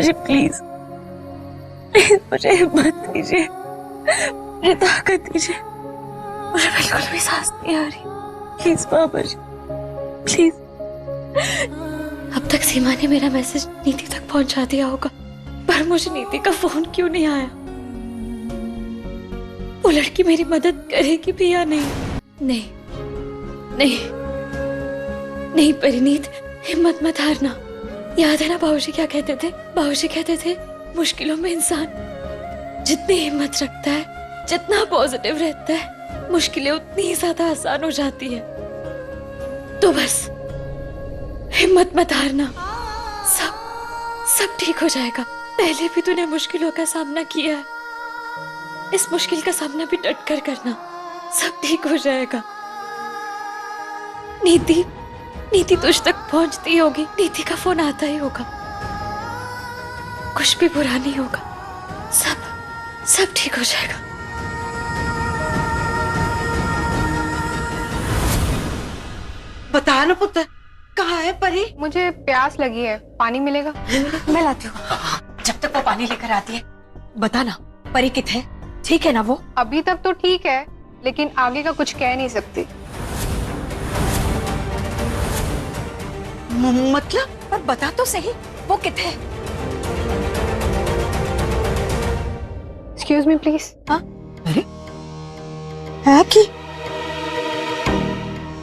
मुझे please please मुझे हिम्मत दीजिए, मुझे ताकत दीजिए, मुझे बिल्कुल भी सांस नहीं आ रही। प्लीज बाबा जी प्लीज। अब तक सीमा ने मेरा मैसेज नीति तक पहुंचा दिया होगा, पर मुझे नीति का फोन क्यों नहीं आया? वो लड़की मेरी मदद करेगी भी या नहीं? नहीं नहीं नहीं परिणीत, हिम्मत मत हारना। याद है ना बाबूजी क्या कहते थे? बाबूजी कहते थे मुश्किलों में इंसान जितनी हिम्मत रखता है, जितना पॉजिटिव रहता है, मुश्किलें उतनी ही ज्यादा आसान हो जाती है। तो बस हिम्मत मत हारना, सब ठीक हो जाएगा। पहले भी तूने मुश्किलों का सामना किया है, इस मुश्किल का सामना भी डट कर करना, सब ठीक हो जाएगा। नीति तुझ तक पहुंचती होगी, नीति का फोन आता ही होगा, कुछ भी बुरा नहीं होगा, सब ठीक हो जाएगा। बता ना पुत्र, कहाँ है परी? मुझे प्यास लगी है, पानी मिलेगा? मैं लाती हूँ। जब तक वो पानी लेकर आती है बता ना, परी किथे है? ठीक है ना वो? अभी तक तो ठीक है, लेकिन आगे का कुछ कह नहीं सकती। मतलब? पर बता तो सही, वो किथे है? Excuse me please. हाँ? अरे है कि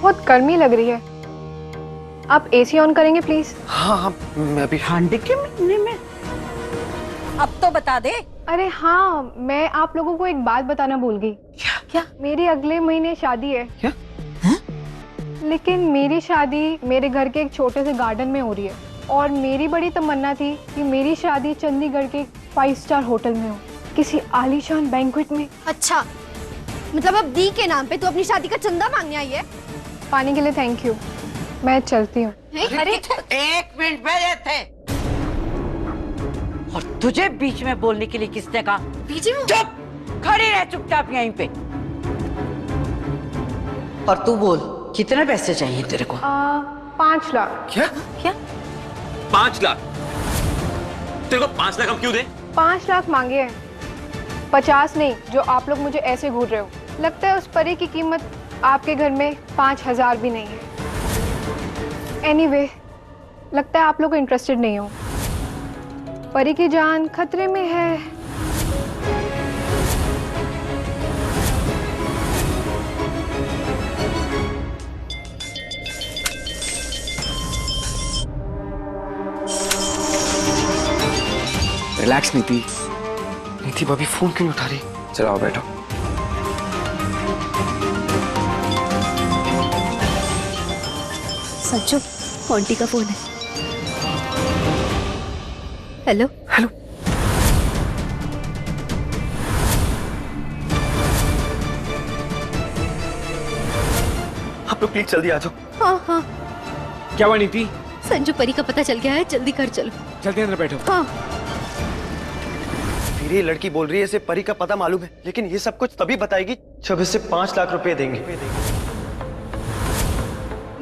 बहुत गर्मी लग रही है, आप एसी ऑन करेंगे प्लीज? हाँ मैं भी। ठंड के महीने में अब तो बता दे। अरे हाँ, मैं आप लोगों को एक बात बताना भूल गई। क्या? मेरी अगले महीने शादी है। क्या? लेकिन मेरी शादी मेरे घर के एक छोटे से गार्डन में हो रही है, और मेरी बड़ी तमन्ना थी कि मेरी शादी चंडीगढ़ के 5 स्टार होटल में हो, किसी आलीशान बैंक्वेट में। अच्छा, मतलब अब दी के नाम पे तू अपनी शादी का चंदा मांगने आई है? पानी के लिए थैंक यू, मैं चलती हूँ। अरे एक मिनट बैठे थे, और तुझे बीच में बोलने के लिए किसने कहा? बीजी में? चुप, खड़ी रह चुपचाप यहीं पे। और तू बोल, कितने पैसे चाहिए तेरे को? 5 लाख। क्या? 5 लाख? तेरे को 5 लाख हम क्यों दें? 5 लाख मांगे हैं, 50 नहीं, जो आप लोग मुझे ऐसे घूर रहे हो। लगता है उस परी की कीमत आपके घर में 5000 भी नहीं है। एनीवे, लगता है आप लोग इंटरेस्टेड नहीं हो। परी की जान खतरे में है। रिलैक्स नीति भाभी फोन क्यों नहीं उठा रही? चलो आओ बैठो। सच्चू, आंटी का फोन है। Hello hello. आप लोग प्लीज जल्दी आ जाओ। हाँ हाँ, क्या हुआ नीति? संजू परी का पता चल गया है, जल्दी कर चलो। जल्दी अंदर बैठो। हाँ। फिर ये लड़की बोल रही है इसे परी का पता मालूम है, लेकिन ये सब कुछ तभी बताएगी जब इससे 5 लाख रुपए देंगे।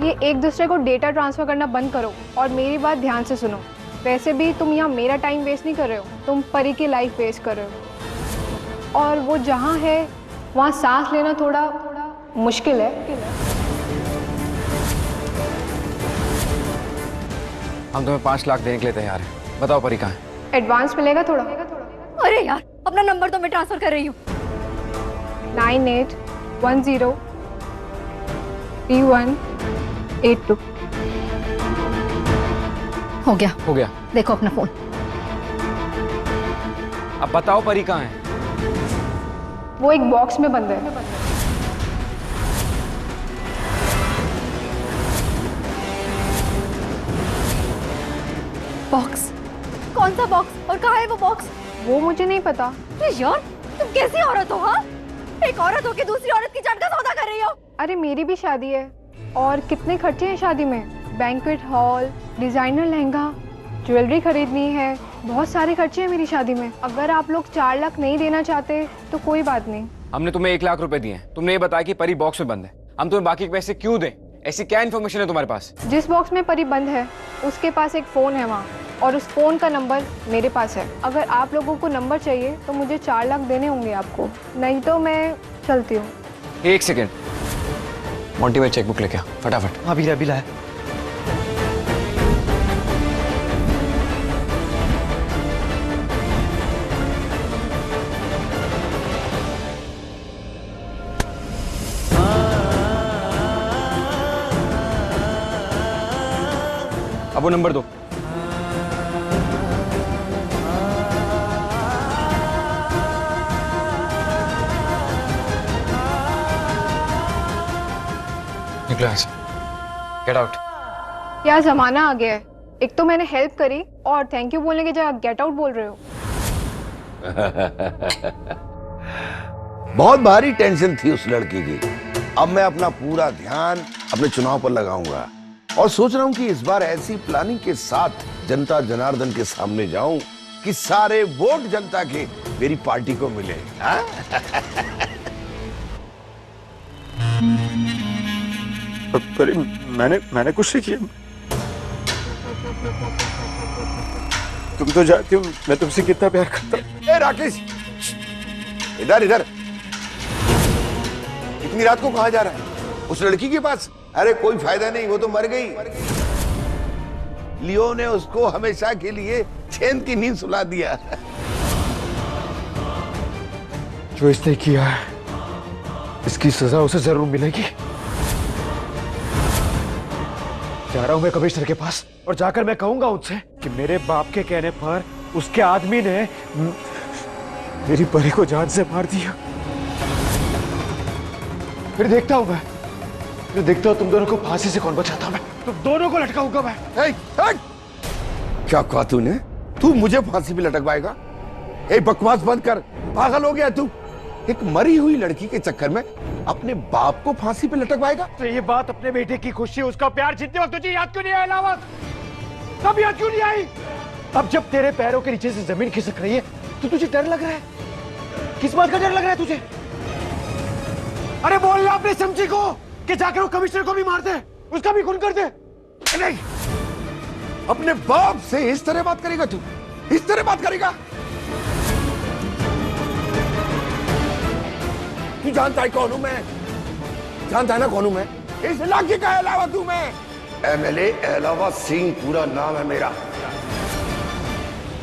ये एक दूसरे को डेटा ट्रांसफर करना बंद करो और मेरी बात ध्यान से सुनो। वैसे भी तुम यहाँ मेरा टाइम वेस्ट नहीं कर रहे हो, तुम परी की लाइफ वेस्ट कर रहे हो, और वो जहाँ है वहाँ सांस लेना थोड़ा मुश्किल है। हम तुम्हें 5 लाख देने के लिए तैयार हैं। बताओ परी कहाँ है? एडवांस मिलेगा थोड़ा? अरे यार, अपना नंबर तो मैं ट्रांसफर कर रही हूँ। 9810 3182। हो गया। हो गया। देखो अपना फोन। अब बताओ परी कहाँ है? वो एक बॉक्स में बंद है। बॉक्स? कौन सा बॉक्स और कहाँ है वो बॉक्स? वो मुझे नहीं पता। अरे यार, तुम कैसी औरत हो? हाँ, एक औरत हो के दूसरी औरत की जान का सौदा कर रही हो। अरे मेरी भी शादी है, और कितने खर्चे हैं शादी में। Banquet hall, designer lehenga, jewellery खरीदनी है, बहुत सारे खर्चे हैं मेरी शादी में। अगर आप लोग 4 लाख नहीं देना चाहते तो कोई बात नहीं। हमने तुम्हें 1 लाख रुपए दिए हैं, तुमने ये बताया कि परी बॉक्स में बंद है। हम तुम्हें बाकी के पैसे क्यों दें? ऐसी क्या इन्फॉर्मेशन है तुम्हारे पास? जिस बॉक्स में परी बंद है उसके पास एक फोन है वहाँ। और उस फ़ोन का नंबर मेरे पास है। अगर आप लोगों को नंबर चाहिए तो मुझे 4 लाख देने होंगे आपको, नहीं तो मैं चलती हूँ। एक सेकेंड, मोंटी भाई चेकबुक लेके आ फटाफट। हाँ अभी लाया। अब वो नंबर दो। निकलो यहाँ से, गेट आउट। क्या ज़माना आ गया है, एक तो मैंने हेल्प करी और थैंक यू बोलने के जगह गेट आउट बोल रहे हो। बहुत भारी टेंशन थी उस लड़की की। अब मैं अपना पूरा ध्यान अपने चुनाव पर लगाऊंगा और सोच रहा हूं कि इस बार ऐसी प्लानिंग के साथ जनता जनार्दन के सामने जाऊं कि सारे वोट जनता के मेरी पार्टी को मिले। हाँ? पर मैंने कुछ नहीं किया। तुम तो जानती हो मैं तुमसे कितना प्यार करता हूं। ए राकेश, इधर इधर, इतनी रात को कहां जा रहा है? उस लड़की के पास? अरे कोई फायदा नहीं, वो तो मर गई। लियो ने उसको हमेशा के लिए चैन की नींद सुला दिया। जो इसने किया है इसकी सजा उसे जरूर मिलेगी। जा रहा हूं मैं कमिश्नर के पास और जाकर मैं कहूंगा उनसे कि मेरे बाप के कहने पर उसके आदमी ने मेरी परी को जान से मार दिया। फिर देखता हूं मैं, फिर देखता हूं तुम दोनों को फांसी से कौन बचाता। मैं तुम दोनों को लटकाऊंगा मैं। क्या कहा तूने? तू मुझे फांसी पे लटकवाएगा? ए बकवास बंद कर, पागल हो गया तू? एक मरी हुई लड़की के चक्कर में अपने बाप को फांसी पे लटकवाएगा? तो ये बात अपने बेटे की खुशी, उसका प्यार जीतते वक्त तुझे याद क्यों नहीं आया इलाहाबाद? तब याद क्यों नहीं आई? अब जब तेरे पैरों के नीचे से जमीन खिसक रही है तो तुझे डर लग रहा है? किस बात का डर लग रहा है तुझे? अरे बोलना अपने समझी को कि जाकर वो कमिश्नर को भी मार दे, उसका भी खून कर दे। नहीं, अपने बाप से इस तरह बात करेगा तू? इस तरह बात करेगा? तू जानता है कौन हूं मैं? जानता है ना कौन हूं मैं? इस इलाके का अलावा तू मैं एमएलए अलावा सिंह पूरा नाम है मेरा।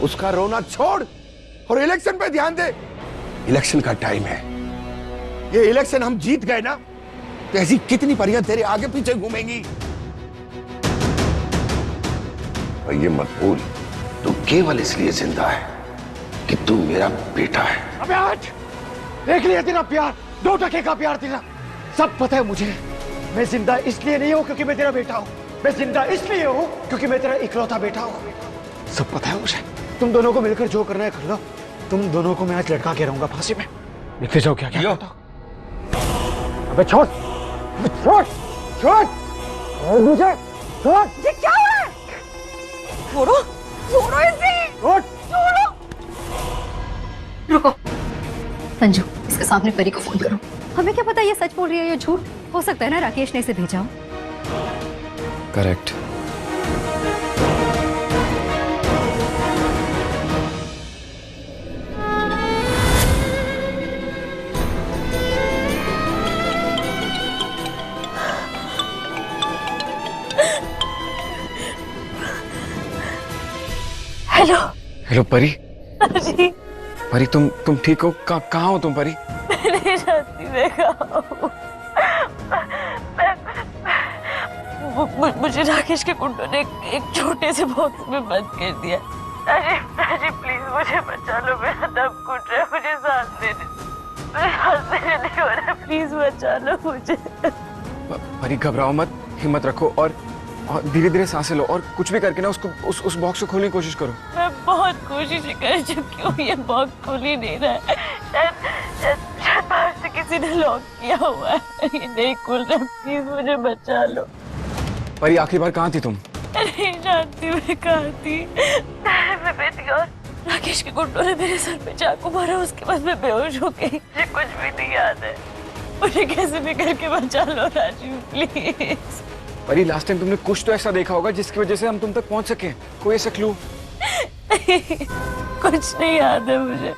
उसका रोना छोड़ और इलेक्शन पे ध्यान दे। इलेक्शन का टाइम है, ये इलेक्शन हम जीत गए ना तो ऐसी कितनी परियां तेरे आगे पीछे घूमेंगी। और ये मत भूल, तू केवल इसलिए जिंदा है कि तू मेरा बेटा है। अबे हट! देख लिया तेरा प्यार, 2 टके का प्यार तेरा। सब पता है मुझे, मैं जिंदा इसलिए नहीं हूं क्योंकि मैं तेरा बेटा हूं, मैं जिंदा इसलिए हूं क्योंकि मैं तेरा इकलौता बेटा हूं। सब पता है मुझे। तुम दोनों को मिलकर जो करना है कर लो। तुम दोनों को मैं आज लटका के रहूंगा फांसी में। देखते जाओ क्या क्या होता। अबे छोड़, छोड़, छोड़ मुझे, छोड़। ये क्या हो रहा है? छोड़ो, छोड़ो इसे, छोड़ो। रुको संजू, इसके सामने परी को फोन करो। हमें क्या पता ये सच बोल रही है या झूठ? हो सकता है ना राकेश ने इसे भेजा हो। करेक्ट। हेलो हेलो परी। अरे परी तुम ठीक हो? कहाँ हो तुम परी? मेरी शादी में कहाँ हो? मुझे राकेश के गुंडों ने एक छोटे से बॉक्स में बंद कर दिया। अरे अरे प्लीज मुझे बचा लो, मेरा दम घुट रहा है, मुझे सांस लेने नहीं हो रहा, प्लीज बचा लो मुझे। परी घबराओ मत, हिम्मत रखो और धीरे धीरे सांसें लो और कुछ भी करके ना उसको उस बॉक्स को खोलने की कोशिश करो। मैं बहुत कोशिश कर चुकी हूँ, ये बॉक्स खुल ही नहीं रहा है। शायद बाहर से किसी ने लॉक किया हुआ है, ये नहीं खुल रहा, प्लीज मुझे बचा लो। परी आखिरी बार कहाँ थी तुम? नहीं जानती मैं कहाँ थी। मैं बेटी और राकेश के गुंडों ने मेरे सर पे चाकू मारा, उसके बाद मैं बेहोश हो गई, मुझे कुछ भी नहीं याद है। मुझे कैसे भी करके बचा लो राजीव प्लीज। परी लास्ट टाइम तुमने कुछ तो ऐसा देखा होगा जिसकी वजह से हम तुम तक पहुंच सके। कोई ऐसा क्लू? कुछ नहीं याद है मुझे।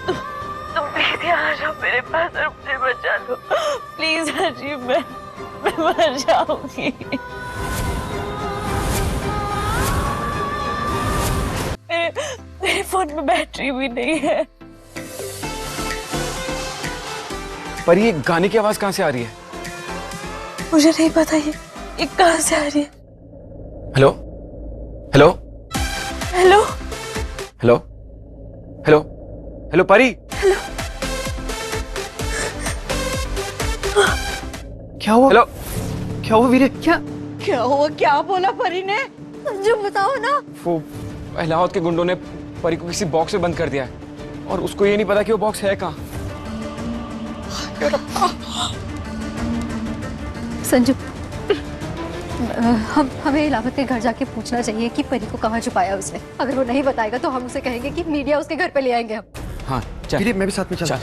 तुम प्लीज यहाँ आ जाओ मेरे पास और मुझे बचा लो प्लीज। अजीब, मैं मर जाऊंगी। मेरे फोन में बैटरी भी नहीं है। पर ये गाने की आवाज कहाँ से आ रही है? मुझे नहीं पता ये कहाँ से आ रही है। Hello hello hello hello hello hello परी। क्या हुआ? हेलो क्या हुआ वीरे? क्या हुआ? क्या बोला परी ने? जो बताओ ना। वो इलाहाबाद के गुंडों ने परी को किसी बॉक्स में बंद कर दिया है और उसको ये नहीं पता कि वो बॉक्स है कहाँ। संजू, हमें इलाहाबाद के घर जाके पूछना चाहिए कि परी को कहाँ छुपाया उसने। अगर वो नहीं बताएगा तो हम उसे कहेंगे कि मीडिया उसके घर पे ले आएंगे हम। हाँ चल। वीरे मैं भी साथ में चल।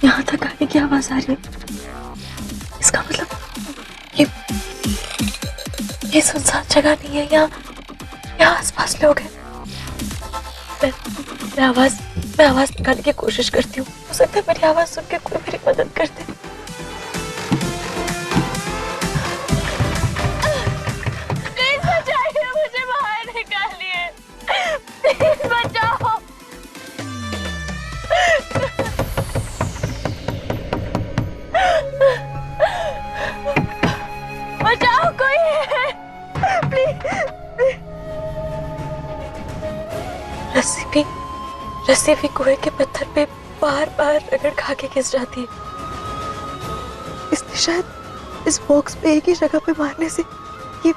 यहाँ तक गाने की आवाज आ रही है। इसका मतलब ये सुनसान जगह नहीं है। यहाँ आसपास लोग हैं। मैं आवाज निकालने की कोशिश करती हूँ। हो सकता है मेरी आवाज सुन के कोई मेरी मदद कर दे। प्लीज बचाइए मुझे, बाहर निकालिए। प्लीज बचाओ। बचाओ, कोई है प्लीज। रस्सी भी कुएं के पत्थर पे बार बार रगड़ खा के घिस जाती है। इसलिए शायद इस बॉक्स पे एक ही जगह पे मारने से ये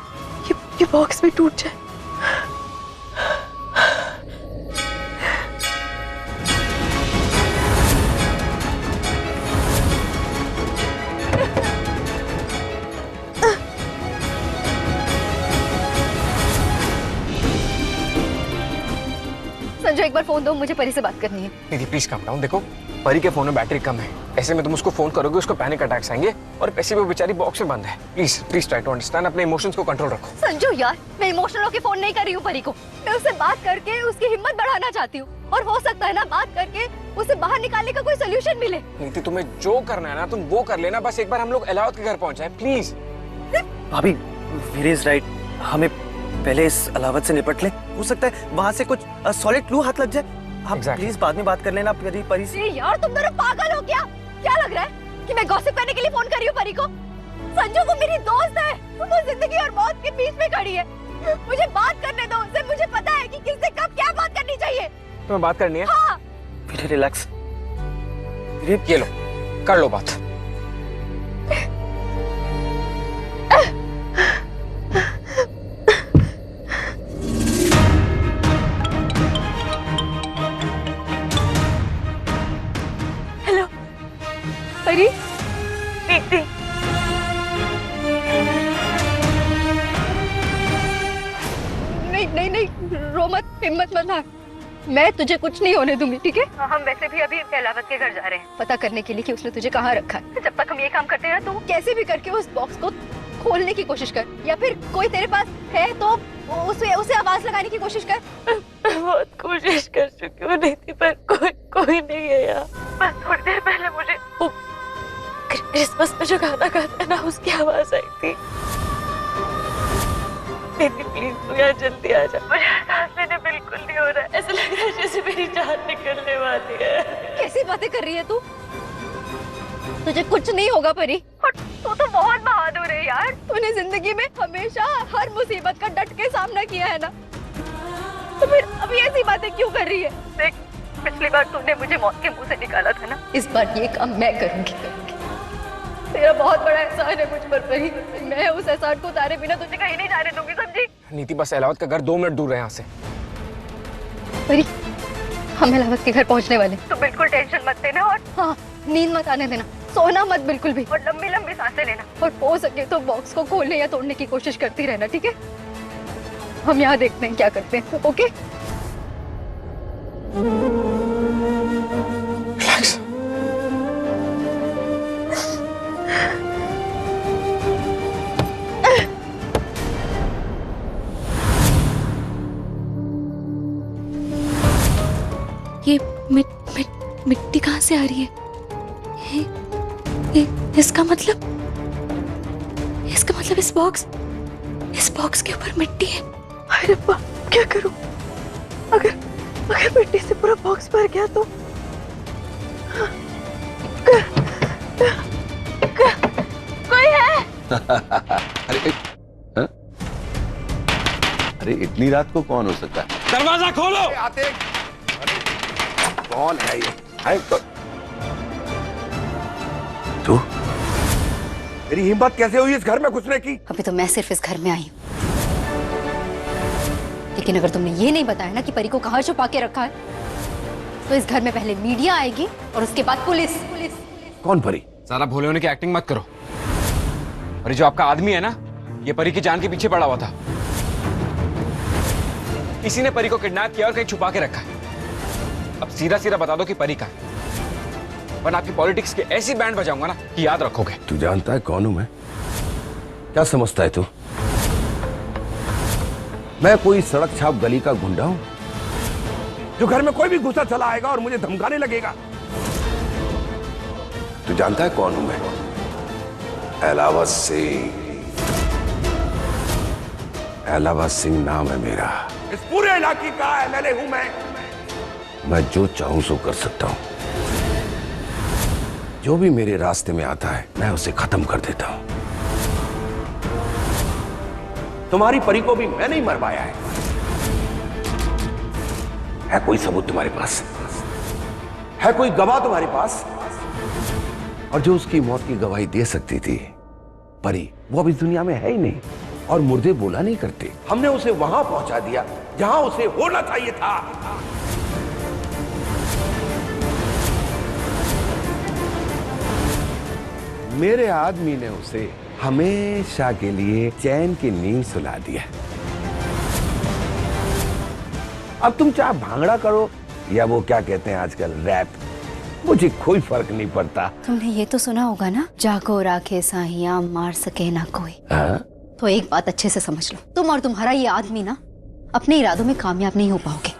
बॉक्स भी टूट जाए। संजू, एक बार फोन दो, मुझे परी से बात करनी है। दीदी प्लीज काम डाउन। देखो परी के फोन में बैटरी कम है, ऐसे में तुम उसको फोन करोगे उसको पैनिक अटैक्स आएंगे और पैसे वो बेचारी बॉक्स में बंद है। Please please try to understand, अपने इमोशंस को कंट्रोल रखो। संजू यार, मैं इमोशनल होकर फोन नहीं कर रही हूँ परी को। मैं उससे बात करके उसकी हिम्मत बढ़ाना चाहती हूँ और हो सकता है ना बात करके उसे बाहर निकालने का कोई सोल्यूशन मिले। नीति तुम्हें जो करना है ना तुम वो कर लेना, बस एक बार हम लोग इलाहाबाद के घर पहुंच जाए प्लीज। भाभी वीरे इज राइट, हमें पहले इस इलाहाबाद से निपट ले। हो सकता है वहाँ से कुछ सॉलिड क्लू हाथ लग जाए। आप प्लीज बाद में बात कर लेना परी से। यार तुम दोनों पागल हो क्या लग रहा है कि मैं गॉसिप करने के लिए फोन कर रही हूँ परी को? संजू वो मेरी दोस्त है, वो जिंदगी और मौत के बीच में खड़ी है। मुझे बात करने दो उससे, मुझे पता है कि किससे कब क्या बात करनी चाहिए। तुम्हें बात करनी है? हाँ। फिर रिलैक्स, ये लो कर लो बात। हेलो परी, दीदी नहीं रो मत, हिम्मत मत हार। मैं तुझे कुछ नहीं होने दूंगी, ठीक है? हम वैसे भी अभी इलाहाबाद के घर जा रहे हैं पता करने के लिए कि उसने तुझे कहाँ रखा है। जब तक हम ये काम करते हैं ना, तो कैसे भी करके उस बॉक्स को खोलने की कोशिश कर, या फिर कोई तेरे पास है तो उसे आवाज लगाने की कोशिश कर। बहुत कोशिश कर चुकी हूँ नीति, पर कोई नहीं है यहाँ। बस थोड़ी देर पहले मुझे वो क्रिसमस में जो गाना गाता है ना, उसकी आवाज आई थी। दीदी प्लीज तू यहाँ जल्दी आ जा, मुझे सांस लेने बिल्कुल नहीं हो रहा है। ऐसा लग रहा है जैसे मेरी जान निकलने वाली है। कैसी बातें कर रही है तू? तुझे कुछ नहीं होगा परी। तू तो बहुत बहादुर है यार। तूने जिंदगी में हमेशा हर मुसीबत का डट के सामना किया है ना, तो फिर अभी ऐसी बातें क्यों कर रही है? देख, पिछली बार तूने मुझे मौत के मुंह से निकाला था ना, इस बार ये काम मैं करूंगी। तेरा बहुत बड़ा एहसान है मुझ पर परी। मैं उस एहसान को उतारे बिना तुझे कहीं नहीं जाने दूंगी, समझी? नीति बस इलाहाबाद का घर 2 मिनट दूर है यहाँ से। परी, हम इलाहाबाद के घर पहुंचने वाले, तो बिल्कुल टेंशन मत लेना और हाँ, नींद मत आने देना। सोना मत बिल्कुल भी, और लंबी लंबी सांसें लेना, और हो सके तो बॉक्स को खोलने या तोड़ने की कोशिश करती रहना, ठीक है? हम यहाँ देखते हैं क्या करते हैं, ओके? रिलैक्स। ये मिट्टी कहाँ से आ रही है? इसका मतलब इस बॉक्स के ऊपर मिट्टी है। अरे बाप, क्या करूं? अगर मिट्टी से पूरा बॉक्स भर गया तो कोई है? अरे इतनी रात को कौन हो सकता है? दरवाजा खोलो। आते कौन है ये? तू? तेरी हिम्मत कैसे हुई इस घर में घुसने की? अभी तो मैं सिर्फ इस घर में आई हूँ, लेकिन अगर तुमने ये नहीं बताया ना कि परी को कहाँ छुपा के रखा है, तो इस घर में पहले मीडिया आएगी और उसके बाद पुलिस। कौन परी? सारा भोले होने की एक्टिंग मत करो। और ये जो आपका आदमी है ना, ये परी की जान के पीछे पड़ा हुआ था। इसी ने परी को किडनैप किया और कहीं छुपा के रखा है। अब सीधा सीधा बता दो कि परी का, वरना आपकी पॉलिटिक्स की ऐसी बैंड बजाऊंगा ना कि याद रखोगे। तू जानता है कौन हूं मैं? क्या समझता है तू? मैं कोई सड़क छाप गली का गुंडा हूं जो घर में कोई भी घुसा चला आएगा और मुझे धमकाने लगेगा? तू जानता है कौन हूं मैं? एलावा सिंह नाम है मेरा। इस पूरे इलाके का एमएलए हूं मैं जो चाहूं सो कर सकता हूं। जो भी मेरे रास्ते में आता है मैं उसे खत्म कर देता हूं। तुम्हारी परी को भी मैंने ही मरवाया है कोई सबूत तुम्हारे पास? है कोई गवाह तुम्हारे पास? और जो उसकी मौत की गवाही दे सकती थी परी, वो अब इस दुनिया में है ही नहीं। और मुर्दे बोला नहीं करते। हमने उसे वहां पहुंचा दिया जहां उसे होना चाहिए था। मेरे आदमी ने उसे हमेशा के लिए चैन की नींद सुला दिया। अब तुम चाहे भांगड़ा करो या वो क्या कहते हैं आजकल रैप, मुझे कोई फर्क नहीं पड़ता। तुमने ये तो सुना होगा ना, जाको राखे साहिया मार सके ना कोई। तो एक बात अच्छे से समझ लो, तुम और तुम्हारा ये आदमी ना अपने इरादों में कामयाब नहीं हो पाओगे,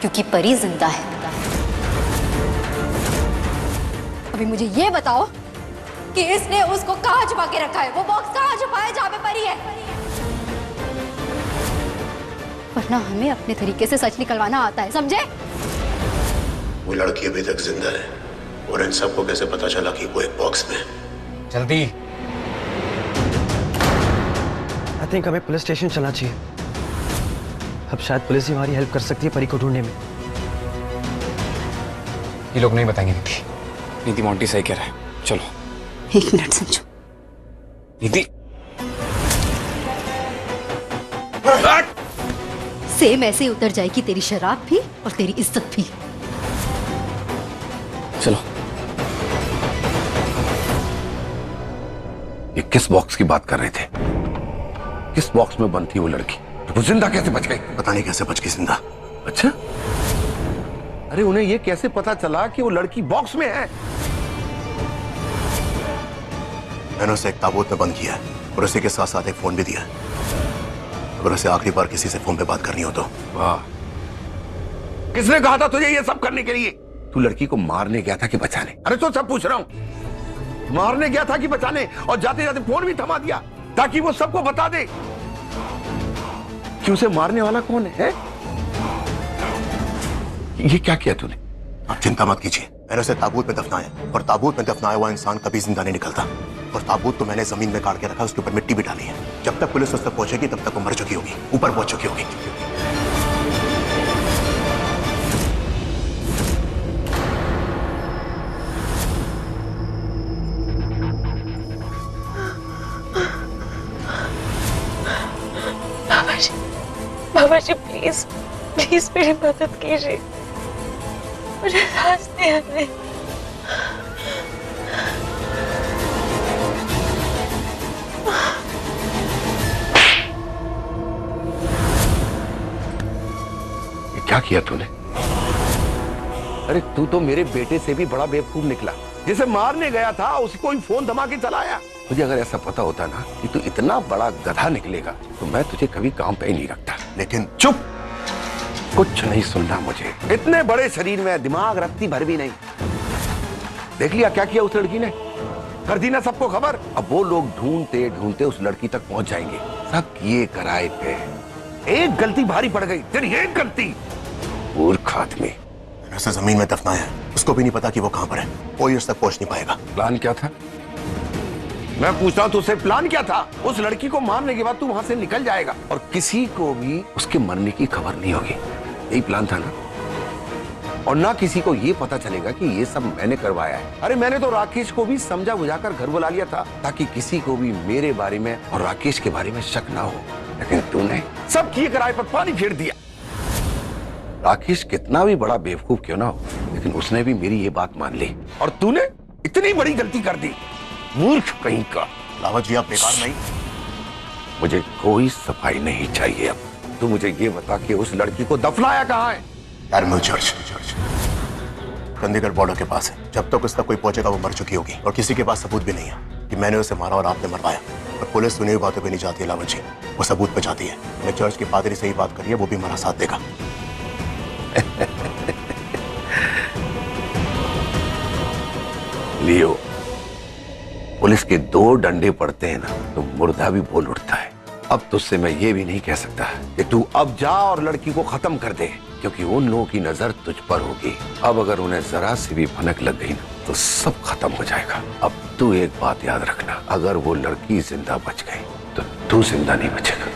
क्योंकि परी जिंदा है। अभी मुझे ये बताओ कि इसने उसको कहाँ छुपा के रखा है? वो बॉक्स कहाँ छुपा है जहाँ पे परी है? वरना हमें अपने तरीके से सच निकलवाना आता है, समझे? वो लड़की अभी तक जिंदा है और इन सबको कैसे पता चला कि वो एक बॉक्स में? जल्दी। आई थिंक हमें पुलिस स्टेशन चलना चाहिए। अब शायद पुलिस ही हमारी हेल्प कर सकती है परी को ढूंढने में। ये लोग नहीं बताएंगे नीति मोंटी सही कह रहा है। चलो 1 मिनट समझो। नीति, सेम ऐसे उतर जाएगी तेरी शराब भी और तेरी इज्जत भी। चलो। ये किस बॉक्स की बात कर रहे थे? किस बॉक्स में बंद थी वो लड़की? वो जिंदा कैसे बच गई? पता नहीं कैसे बच गई जिंदा। अच्छा, अरे उन्हें ये कैसे पता चला कि वो लड़की बॉक्स में है? मैंने उसे एक ताबूत में बंद किया है और उसी के साथ साथ एक फोन भी दिया है। अगर उसे आखिरी बार किसी से फोन पे बात करनी हो तो। वाह, किसने कहा था तुझे ये सब करने के लिए? तू लड़की को मारने गया था कि बचाने? अरे तो सब पूछ रहा हूं, मारने गया था कि बचाने? और जाते जाते फोन भी थमा दिया ताकि वो सबको बता दे कि उसे मारने वाला कौन है? ये क्या किया तूने? आप चिंता मत कीजिए, मैंने उसे ताबूत में दफनाया और ताबूत में दफनाया हुआ इंसान कभी जिंदा नहीं निकलता। और ताबूत तो मैंने जमीन में गाड़ के रखा, उसके ऊपर मिट्टी भी डाली है। जब तक पुलिस उस तक पहुंचेगी तब तक वो मर चुकी होगी, ऊपर पहुंच चुकी होगी। बाबा जी प्लीज प्लीज मेरी मदद कीजिए, मुझे सांस नहीं आ रही। क्या किया तूने? अरे तू तो मेरे बेटे से भी बड़ा बेवकूफ निकला। जिसे मारने गया था उसको ही फोन थमा के चलाया। मुझे अगर ऐसा पता होता ना कि तू इतना बड़ा गधा निकलेगा तो मैं तुझे कभी काम पे ही नहीं रखता। लेकिन चुप, कुछ नहीं सुनना मुझे। इतने बड़े शरीर में दिमाग रत्ती भर भी नहीं। देख लिया क्या किया उस लड़की ने? कर दी ना सबको खबर। अब वो लोग ढूंढते ढूंढते उस लड़की तक पहुंच जाएंगे। सब किए कराए पे एक गलती भारी पड़ गई, तेरी एक गलती। मूर्ख आदमी। मैंने उसे जमीन में दफनाया, उसको भी नहीं पता कि वो कहां पर है। कोई उस तक पहुंच नहीं पाएगा। प्लान क्या था? मैं पूछता हूं तुझसे, प्लान क्या था? उस लड़की को मारने के बाद तू वहां से निकल जाएगा और किसी को भी उसके मरने की खबर नहीं होगी। यही प्लान था ना? और ना किसी को ये पता चलेगा कि ये सब मैंने करवाया है। अरे मैंने तो राकेश को भी समझा बुझाकर घर बुला लिया था ताकि किसी को भी मेरे बारे में और राकेश के बारे में शक ना हो। लेकिन तूने सब किए कराए पर पानी फेर दिया। राकेश कितना भी बड़ा बेवकूफ क्यों ना हो, लेकिन उसने भी मेरी ये बात मान ली और तूने इतनी बड़ी गलती कर दी। मूर्ख कहीं का। लावत जी आप बेकार नहीं। मुझे कोई सफाई नहीं चाहिए। अब तू मुझे ये बता कि उस लड़की को दफनाया कहाँ है? एडमिरल चर्च चंडीगढ़ बॉर्डर के पास है। जब तक उस तक कोई पहुंचेगा वो मर चुकी होगी और किसी के पास सबूत भी नहीं है कि मैंने उसे मारा और आपने मरवाया। और पुलिस सुनी हुई बातों पे नहीं जाती है लावत जी, वो सबूत पे जाती है। मैं चर्च के पादरी से ही बात करी है, वो भी हमारा साथ देगा। लियो, पुलिस के 2 डंडे पड़ते हैं ना तो मुर्दा भी बोल उठता है। अब तुझसे मैं ये भी नहीं कह सकता कि तू अब जा और लड़की को खत्म कर दे, क्योंकि उन लोगों की नजर तुझ पर होगी। अब अगर उन्हें जरा सी भी भनक लग गई ना तो सब खत्म हो जाएगा। अब तू एक बात याद रखना, अगर वो लड़की जिंदा बच गई तो तू जिंदा नहीं बचेगा।